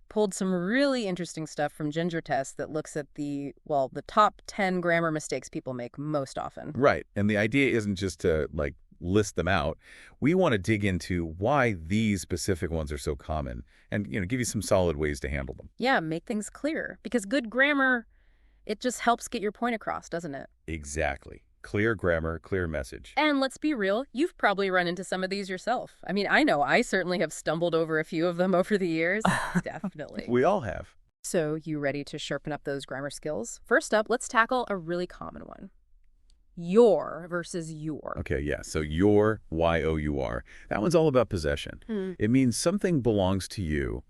pulled some really interesting stuff from Ginger Test that looks at the top 10 grammar mistakes people make most often. Right. And the idea isn't just to, list them out. We want to dig into why these specific ones are so common and, give you some solid ways to handle them. Yeah, make things clear. Because good grammar, it just helps get your point across, doesn't it? Exactly. Clear grammar, clear message. And let's be real, you've probably run into some of these yourself. I mean, I know I certainly have stumbled over a few of them over the years. Definitely. We all have. So, you ready to sharpen up those grammar skills? First up, let's tackle a really common one. Your versus your. Okay, yeah. So your, Y-O-U-R. That one's all about possession. It means something belongs to you.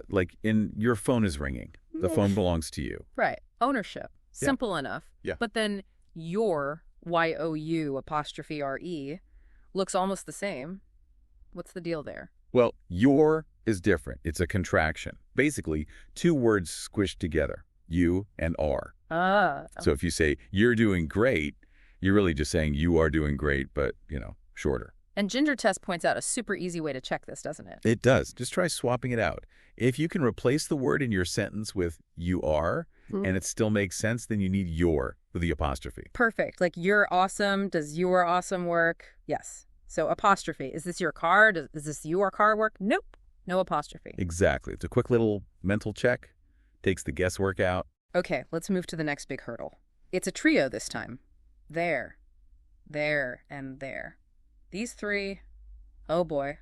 Like your phone is ringing. The phone belongs to you. Right. Ownership. Simple enough. Yeah. But then your, Y-O-U apostrophe R-E, looks almost the same. What's the deal there? Well, your is different. It's a contraction. Basically, two words squished together, you and are. So if you say, you're doing great, you're really just saying you are doing great, but, shorter. And Ginger Test points out a super easy way to check this, doesn't it? It does. Just try swapping it out. If you can replace the word in your sentence with you are, and it still makes sense, then you need your with the apostrophe. Perfect. Like, you're awesome. Does your awesome work? Yes. So apostrophe. Is this your car? Is this your car work? Nope. No apostrophe. Exactly. It's a quick little mental check. Takes the guesswork out. Okay, let's move to the next big hurdle. It's a trio this time. There, and there. These three, oh boy,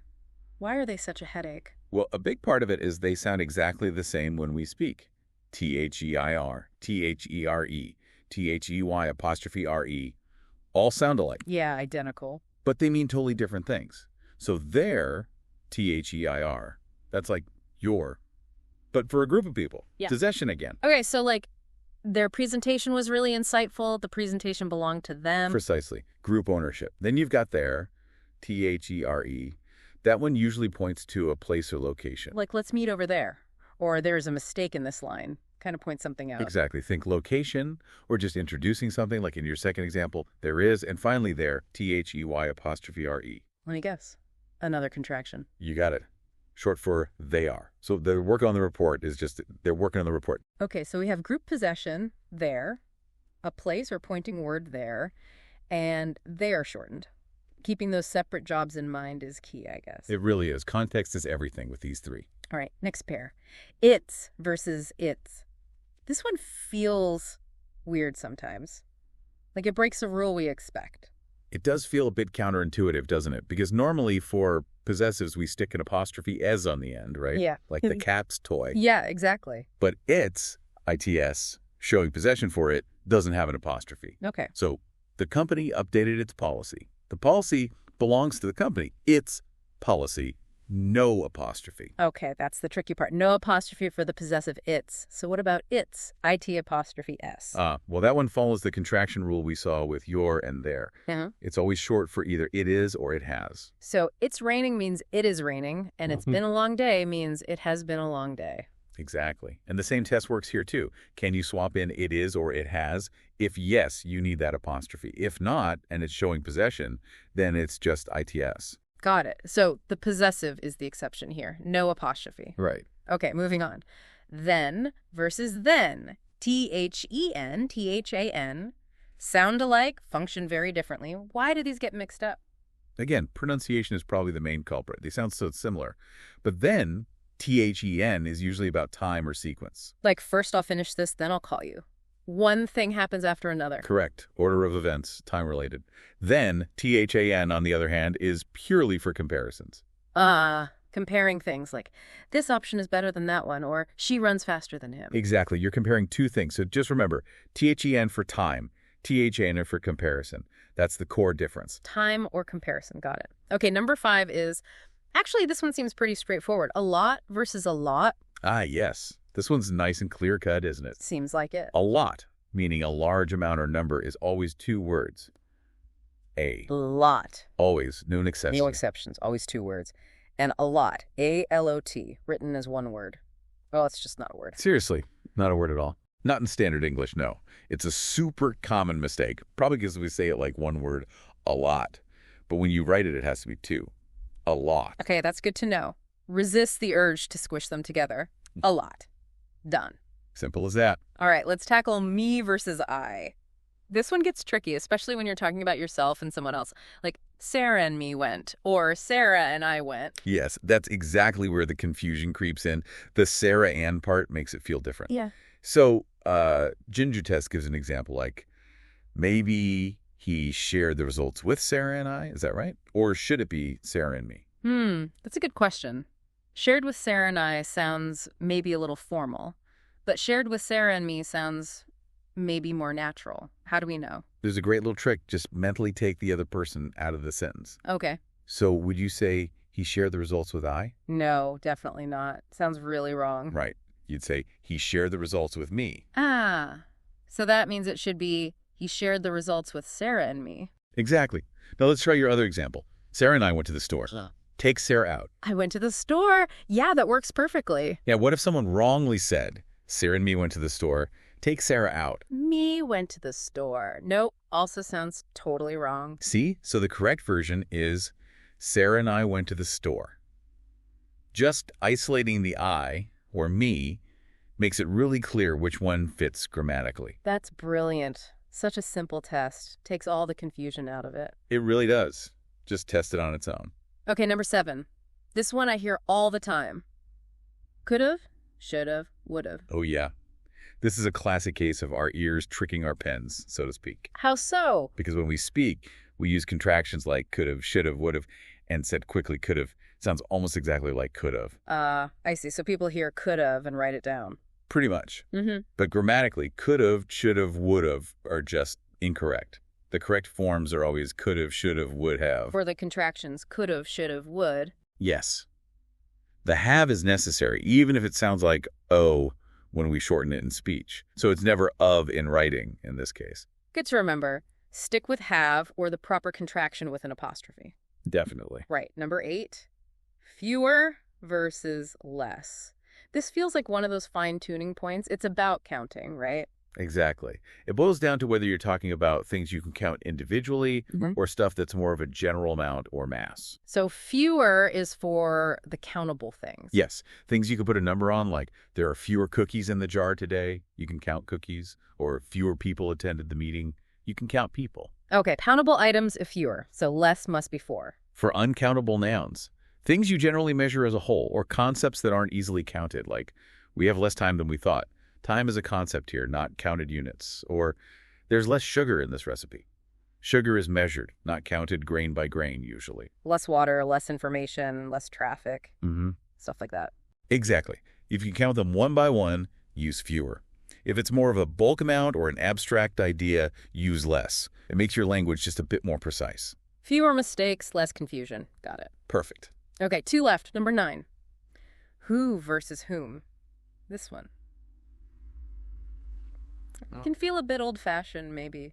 why are they such a headache? Well, a big part of it is they sound exactly the same when we speak. T-H-E-I-R, T-H-E-R-E, T-H-E-Y apostrophe R-E. All sound alike. Yeah, identical. But they mean totally different things. So there, T-H-E-I-R, that's like your. But for a group of people. Yeah. Possession again. Okay, so their presentation was really insightful. The presentation belonged to them. Precisely. Group ownership. Then you've got there, T-H-E-R-E. That one usually points to a place or location. Like, let's meet over there. Or there's a mistake in this line. Kind of points something out. Exactly. Think location or just introducing something, like in your second example, there is. And finally there, T-H-E-Y apostrophe R-E. Let me guess. Another contraction. You got it. Short for they are. So the work on the report is just they're working on the report. Okay, so we have group possession, there, a place or pointing word there, and they are shortened. Keeping those separate jobs in mind is key, I guess. It really is. Context is everything with these three. All right, next pair. It's versus its. This one feels weird sometimes. Like it breaks a rule we expect. It does feel a bit counterintuitive, doesn't it? Because normally for possessives, we stick an apostrophe "s" on the end, right? Yeah. Like the cat's toy. Yeah, exactly. But its, I-T-S, showing possession for it, doesn't have an apostrophe. Okay. So the company updated its policy. The policy belongs to the company. Its policy, no apostrophe. Okay, that's the tricky part. No apostrophe for the possessive its. So what about its? IT apostrophe S. Well, that one follows the contraction rule we saw with your and their. It's always short for either it is or it has. So it's raining means it is raining, and it's been a long day means it has been a long day. Exactly. And the same test works here, too. Can you swap in it is or it has? If yes, you need that apostrophe. If not, and it's showing possession, then it's just ITS. Got it. So the possessive is the exception here. No apostrophe. Right. Okay, moving on. Then versus then. T-H-E-N, T-H-A-N. Sound alike, function very differently. Why do these get mixed up? Again, pronunciation is probably the main culprit. They sound so similar. But then T-H-E-N is usually about time or sequence. Like, first I'll finish this, then I'll call you. One thing happens after another. Correct. Order of events, time-related. Then, T-H-A-N, on the other hand, is purely for comparisons. Comparing things like, this option is better than that one, or she runs faster than him. Exactly. You're comparing two things. So just remember, T-H-E-N for time, T-H-A-N for comparison. That's the core difference. Time or comparison. Got it. Okay, number 5 is, actually, this one seems pretty straightforward. A lot versus a lot. Yes. This one's nice and clear-cut, isn't it? Seems like it. A lot, meaning a large amount or number, is always two words. A. Lot. Always, no exceptions. No exceptions. Always two words. And a lot. A-L-O-T. Written as one word. Well, it's just not a word. Seriously, not a word at all. Not in standard English, no. It's a super common mistake. Probably because we say it like one word, a lot. But when you write it, it has to be two. A lot. Okay, that's good to know. Resist the urge to squish them together. A lot. Done. Simple as that. All right, let's tackle me versus I. This one gets tricky, especially when you're talking about yourself and someone else. Like, Sarah and me went, or Sarah and I went. Yes, that's exactly where the confusion creeps in. The Sarah and part makes it feel different. Yeah. So, Ginger Test gives an example like, maybe he shared the results with Sarah and I, is that right? Or should it be Sarah and me? That's a good question. Shared with Sarah and I sounds maybe a little formal, but shared with Sarah and me sounds maybe more natural. How do we know? There's a great little trick. Just mentally take the other person out of the sentence. Okay. So would you say he shared the results with I? No, definitely not. Sounds really wrong. Right. You'd say he shared the results with me. Ah, so that means it should be he shared the results with Sarah and me. Exactly. Now let's try your other example. Sarah and I went to the store. Take Sarah out. I went to the store. Yeah, that works perfectly. Yeah, what if someone wrongly said, Sarah and me went to the store, take Sarah out? Me went to the store. Nope, also sounds totally wrong. See? So the correct version is Sarah and I went to the store. Just isolating the I, or me, makes it really clear which one fits grammatically. That's brilliant. Such a simple test. Takes all the confusion out of it. It really does. Just test it on its own. Okay, number 7. This one I hear all the time. Could've, should've, would've. Oh, yeah. This is a classic case of our ears tricking our pens, so to speak. How so? Because when we speak, we use contractions like could've, should've, would've, and said quickly could've. Sounds almost exactly like could've. I see. So people hear could've and write it down. Pretty much. Mm-hmm. But grammatically, could've, should've, would've are just incorrect. The correct forms are always could've, should've, would have. For the contractions could've, should've, would. Yes. The have is necessary, even if it sounds like oh when we shorten it in speech. So it's never of in writing in this case. Good to remember. Stick with have or the proper contraction with an apostrophe. Definitely. Right. Number 8. Fewer versus less. This feels like one of those fine-tuning points. It's about counting, right? Exactly. It boils down to whether you're talking about things you can count individually or stuff that's more of a general amount or mass. So fewer is for the countable things. Yes. Things you can put a number on, like there are fewer cookies in the jar today. You can count cookies. Or fewer people attended the meeting. You can count people. Okay, countable items if fewer. So less must be 4. For uncountable nouns, things you generally measure as a whole or concepts that aren't easily counted, like we have less time than we thought. Time is a concept here, not counted units. Or there's less sugar in this recipe. Sugar is measured, not counted grain by grain, usually. Less water, less information, less traffic, stuff like that. Exactly. If you count them one by one, use fewer. If it's more of a bulk amount or an abstract idea, use less. It makes your language just a bit more precise. Fewer mistakes, less confusion. Got it. Perfect. Okay, 2 left. Number 9. Who versus whom? This one. It can feel a bit old-fashioned, maybe.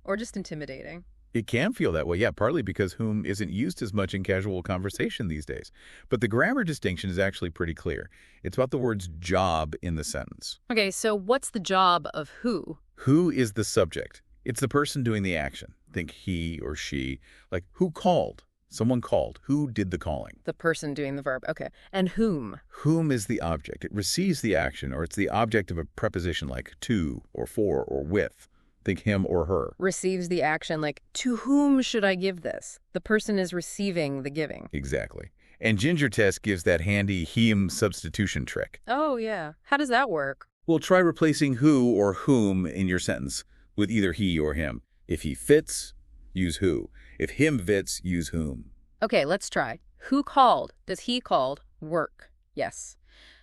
Or just intimidating. It can feel that way, yeah, partly because whom isn't used as much in casual conversation these days. But the grammar distinction is actually pretty clear. It's about the word's job in the sentence. Okay, so what's the job of who? Who is the subject? It's the person doing the action. Think he or she. Like, who called? Someone called. Who did the calling? The person doing the verb. Okay. And whom? Whom is the object. It receives the action, or it's the object of a preposition like to, or for, or with. Think him or her. Receives the action like, to whom should I give this? The person is receiving the giving. Exactly. And Ginger Test gives that handy him substitution trick. Oh, yeah. How does that work? Well, try replacing who or whom in your sentence with either he or him. If he fits, use who. If him fits, use whom. Okay, let's try. Who called? Does he called work? Yes.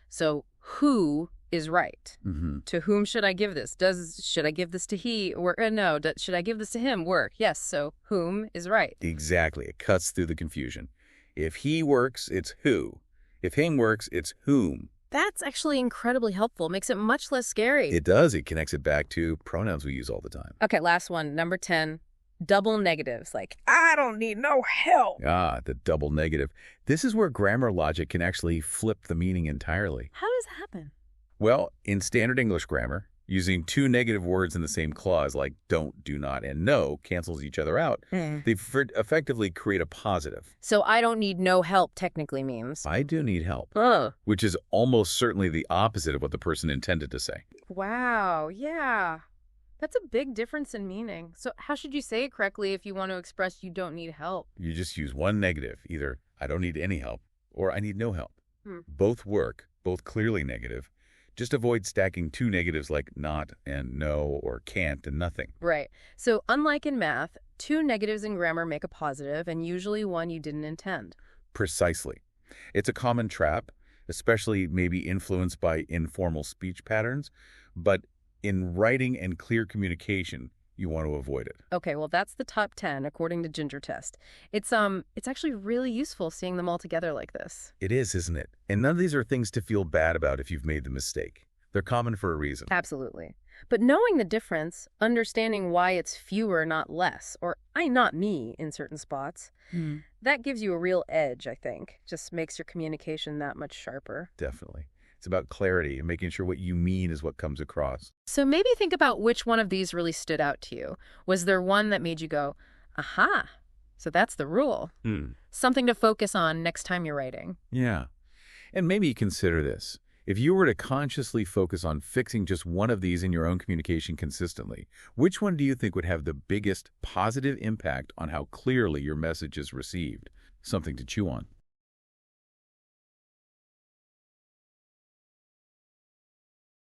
So who is right? To whom should I give this? Should I give this to he or no? Should I give this to him? Work. Yes. So whom is right? Exactly. It cuts through the confusion. If he works, it's who. If him works, it's whom. That's actually incredibly helpful. Makes it much less scary. It does. It connects it back to pronouns we use all the time. Okay, last one. Number 10. Double negatives, like, I don't need no help. Ah, the double negative. This is where grammar logic can actually flip the meaning entirely. How does that happen? Well, in standard English grammar, Using two negative words in the same clause, like don't, do not, and no, cancels each other out. They effectively create a positive. So I don't need no help technically means. I do need help, Ugh. which is almost certainly the opposite of what the person intended to say. Wow, yeah. That's a big difference in meaning. So how should you say it correctly if you want to express you don't need help? You just use one negative, either I don't need any help or I need no help. Both work, both clearly negative. Just avoid stacking two negatives like not and no or can't and nothing. Right. So unlike in math, two negatives in grammar make a positive and usually one you didn't intend. Precisely. It's a common trap, especially maybe influenced by informal speech patterns, but in writing and clear communication, you want to avoid it. Okay, well that's the top 10 according to Ginger Test. It's actually really useful seeing them all together like this. It is, isn't it? And none of these are things to feel bad about if you've made the mistake. They're common for a reason. Absolutely. But knowing the difference, understanding why it's fewer, not less, or I, not me in certain spots, that gives you a real edge, I think. Just makes your communication that much sharper. Definitely. It's about clarity and making sure what you mean is what comes across. So maybe think about which one of these really stood out to you. Was there one that made you go, aha, so that's the rule? Something to focus on next time you're writing. Yeah. And maybe consider this. If you were to consciously focus on fixing just one of these in your own communication consistently, which one do you think would have the biggest positive impact on how clearly your message is received? Something to chew on.